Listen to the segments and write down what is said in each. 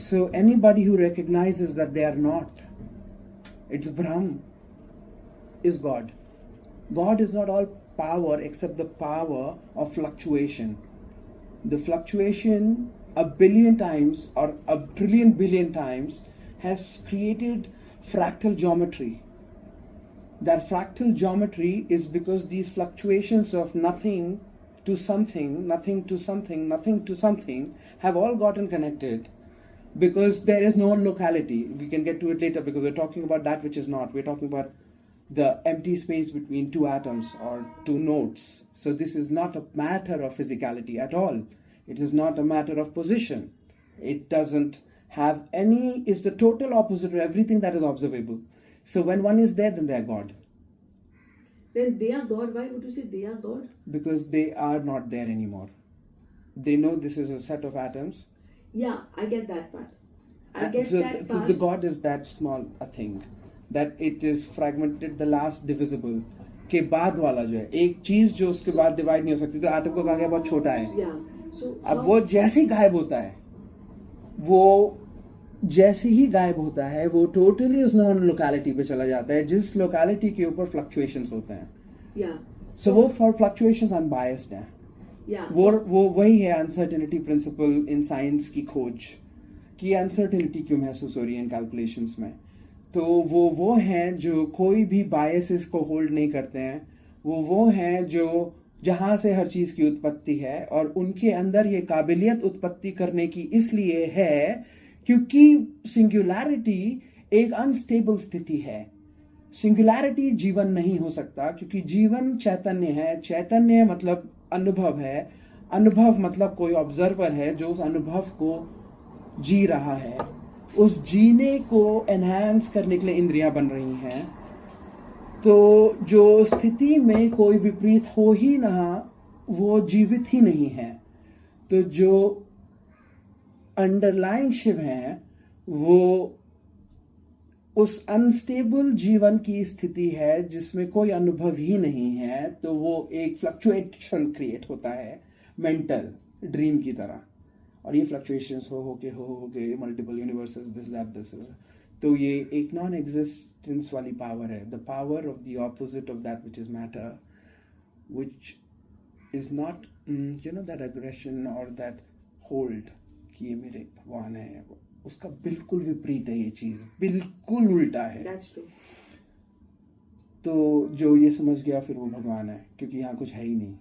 So anybody who recognizes that they are not, it's Brahm, is God. God is not all power except the power of fluctuation. The fluctuation a billion times or a trillion billion times has created fractal geometry. That fractal geometry is because these fluctuations of nothing to something, nothing to something, nothing to something have all gotten connected because there is no locality. We can get to it later because we're talking about that which is not. We're talking about the empty space between two atoms or two nodes. So this is not a matter of physicality at all. It is not a matter of position. It doesn't have any, it's the total opposite of everything that is observable. So when one is there, then they are God. Then they are God. Why would you say they are God? Because they are not there anymore. They know this is a set of atoms. Yeah, I get that part. I get so that part. So the God is that small a thing, that it is fragmented, the last divisible. के बाद वाला जो है, एक चीज जो उसके बाद डिवाइड नहीं हो सकती, तो एटम को कहा गया बहुत छोटा है. Yeah. So अब वो जैसे ही गायब होता है, वो जैसे ही गायब होता है, वो टोटली उस नॉन लोकेलिटी पे चला जाता है, जिस लोकेलिटी के ऊपर फ्लक्चुएशंस होते हैं. Yeah. So वो फॉर फ्लक्चुएशंस अनबायस्ड है. Yeah. वो वही है अनसर्टेनिटी प्रिंसिपल इन साइंस की खोज, कि अनसर्टेनिटी क्यों महसूस हो रही है इन कैलकुलेशंस में. तो वो हैं जो कोई भी बायसेस को होल्ड नहीं करते हैं. वो हैं जो जहाँ से हर चीज़ की उत्पत्ति है, और उनके अंदर ये काबिलियत उत्पत्ति करने की इसलिए है क्योंकि सिंगुलैरिटी एक अनस्टेबल स्थिति है. सिंगुलैरिटी जीवन नहीं हो सकता, क्योंकि जीवन चैतन्य है. चैतन्य मतलब अनुभव है. अनुभव मतलब कोई ऑब्जर्वर है जो उस अनुभव को जी रहा है. उस जीने को एनहांस करने के लिए इंद्रियां बन रही हैं. तो जो स्थिति में कोई विपरीत हो ही ना, वो जीवित ही नहीं है. तो जो अंडरलाइंग शिव हैं, वो उस अनस्टेबल जीवन की स्थिति है जिसमें कोई अनुभव ही नहीं है. तो वो एक फ्लक्चुएशन क्रिएट होता है मेंटल ड्रीम की तरह, और ये फ्लक्चुएशंस हो के मल्टीपल यूनिवर्सेस दिस. तो ये एक नॉन एग्जिस्टेंस वाली पावर है, the power of the opposite of that which is matter, which is not that aggression और दैट होल्ड कि ये मेरे भगवान है. उसका बिल्कुल विपरीत है. ये चीज बिल्कुल उल्टा है. तो जो ये समझ गया फिर वो भगवान है, क्योंकि यहाँ कुछ है ही नहीं.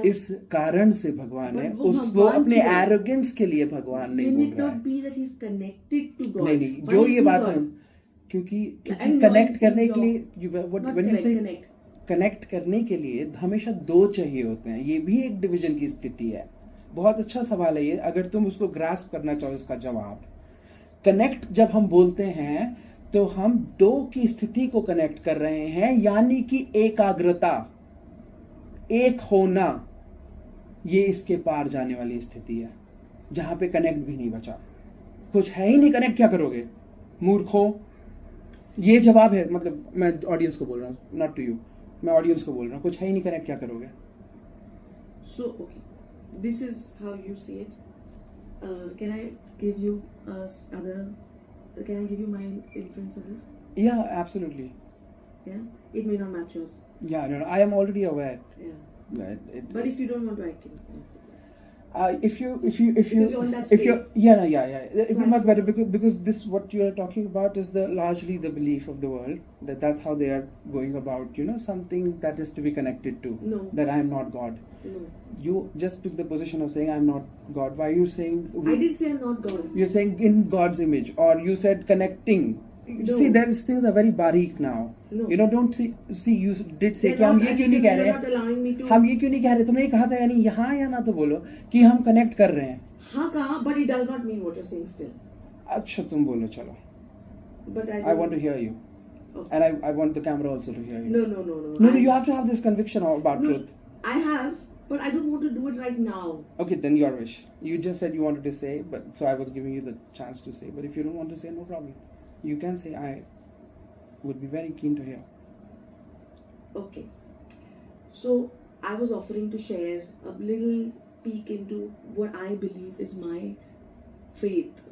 इस कारण से भगवान है. वो अपने एरोगेंस के लिए भगवान नहीं बोल रहा है. नहीं, जो ये बात समझ, क्योंकि कनेक्ट करने के लिए, कनेक्ट करने के लिए हमेशा दो चाहिए होते हैं. ये भी एक डिवीजन की स्थिति है. बहुत अच्छा सवाल है ये, अगर तुम उसको ग्रास्प करना चाहो इसका जवाब. कनेक्ट जब हम बोलते हैं तो हम दो की स्थिति को कनेक्ट कर रहे हैं, यानी कि एकाग्रता, एक होना. ये इसके पार जाने वाली स्थिति है जहां पे कनेक्ट भी नहीं बचा. कुछ है ही नहीं, कनेक्ट क्या करोगे मूर्खो. ये जवाब है. मतलब मैं ऑडियंस को बोल रहा हूँ, नॉट टू यू. मैं ऑडियंस को बोल रहा हूँ, कुछ है ही नहीं, कनेक्ट क्या करोगे. So okay, this is how you see it. Can I give you can I give you my inference of this? Yeah, absolutely. Yeah, it may not match yours. Yeah, no, I am already aware. Yeah. But if you don't want to, I can. If you Because you're on that space. It'd be much better because this what you are talking about is largely the belief of the world, that's how they are going about, something that is to be connected to. No. That I am not God. No. You just took the position of saying I am not God. Why are you saying? I did say I'm not God. You're saying in God's image, or you said connecting. No. See, these things are very baरीक now. No. Don't see. You did say कि हम ये क्यों नहीं कह रहे हैं, हम ये क्यों नहीं कह रहे. तुमने कहा था, यानी यहाँ या ना तो बोलो कि हम कनेक्ट कर रहे हैं. हाँ कहा, but it does not mean what you're saying still. अच्छा, तुम बोलो चलो. But I want to hear you. Okay. And I want the camera also to hear you. No. No, you have to have this conviction about truth. I have, but I don't want to do it right now. Okay, then your wish. You just said you wanted to say, but so I was giving you the chance to say. But if you don't want to say, no problem. You can say. I would be very keen to hear. Okay. So I was offering to share a little peek into what I believe is my faith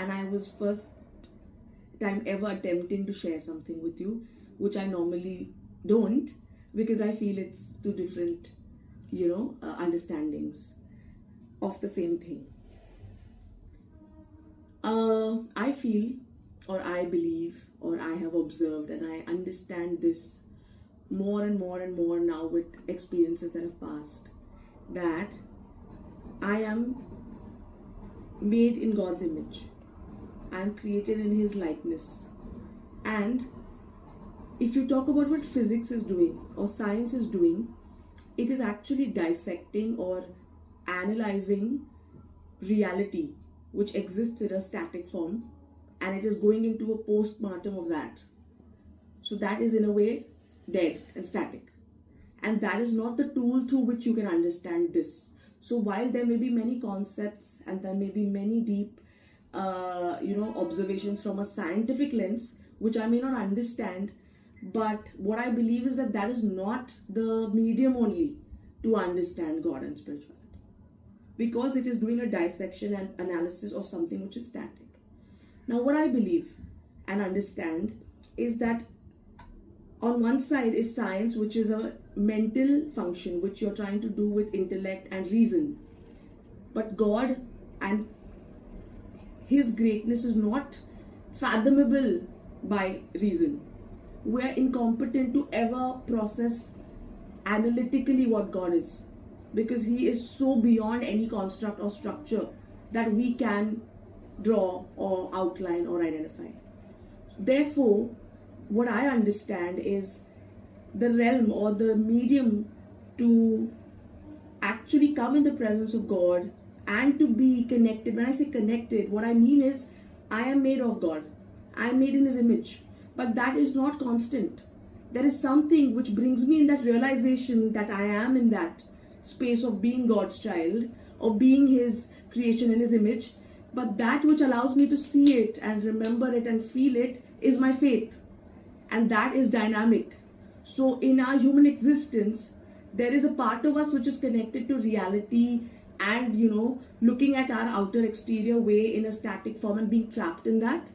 and I was first time ever attempting to share something with you, which I normally don't, because I feel it's two different, understandings of the same thing. I feel, or I believe, or I have observed, and I understand this more and more and more now with experiences that have passed, that I am made in God's image. I am created in His likeness. And if you talk about what physics is doing or science is doing, it is actually dissecting or analyzing reality which exists in a static form, and it is going into a post-mortem of that. So that is in a way dead and static. And that is not the tool through which you can understand this. So while there may be many concepts and there may be many deep observations from a scientific lens, which I may not understand, but what I believe is that that is not the medium only to understand God and spirituality, because it is doing a dissection and analysis of something which is static. Now what I believe and understand is that on one side is science, which is a mental function which you're trying to do with intellect and reason, but God and His greatness is not fathomable by reason. We are incompetent to ever process analytically what God is, because He is so beyond any construct or structure that we can draw or outline or identify. Therefore, what I understand is the realm or the medium to actually come in the presence of God and to be connected. When I say connected, what I mean is I am made of God. I am made in His image. But that is not constant. There is something which brings me in that realization that I am in that space of being God's child or being His creation in His image. But that which allows me to see it and remember it and feel it is my faith. And that is dynamic. So in our human existence, there is a part of us which is connected to reality and, looking at our outer exterior way in a static form and being trapped in that.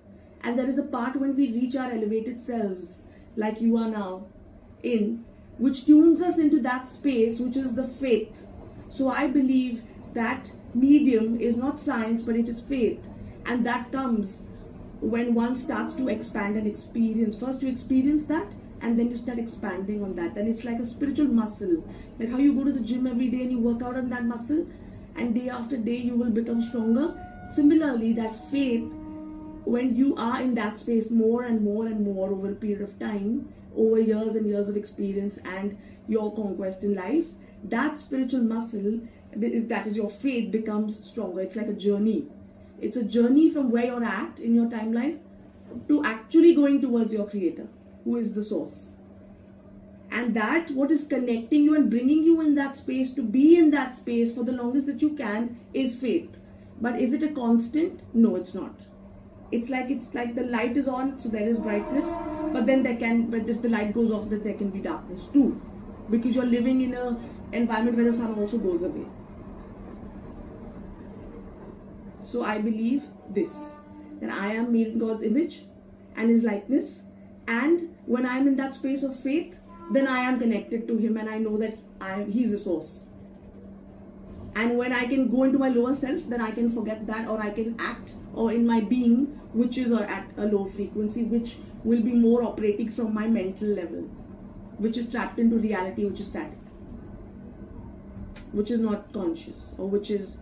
And there is a part when we reach our elevated selves, like you are now in, which tunes us into that space, which is the faith. So I believe that medium is not science, but it is faith. And that comes when one starts to expand and experience. First you experience that, and then you start expanding on that. Then it's like a spiritual muscle. Like how you go to the gym every day and you work out on that muscle, and day after day you will become stronger. Similarly, that faith, when you are in that space more and more and more over a period of time, over years and years of experience and your conquest in life, that spiritual muscle, that is your faith, becomes stronger. It's like a journey. It's a journey from where you're at in your timeline to actually going towards your creator, who is the source. And that what is connecting you and bringing you in that space, to be in that space for the longest that you can, is faith. But is it a constant? No, it's not. It's like the light is on, so there is brightness, but if the light goes off, then there can be darkness too, because you're living in an environment where the sun also goes away. So I believe this, that I am made in God's image and His likeness, and when I'm in that space of faith, then I am connected to Him and I know that He's the source. And when I can go into my lower self, then I can forget that, or I can act or in my being, which is at a low frequency, which will be more operating from my mental level, which is trapped into reality, which is static, which is not conscious, or which is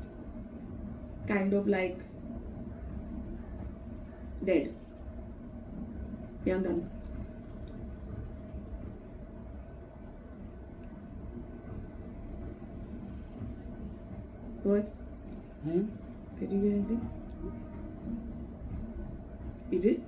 kind of like dead. Yeah, I'm done. What? Did you get anything? You did?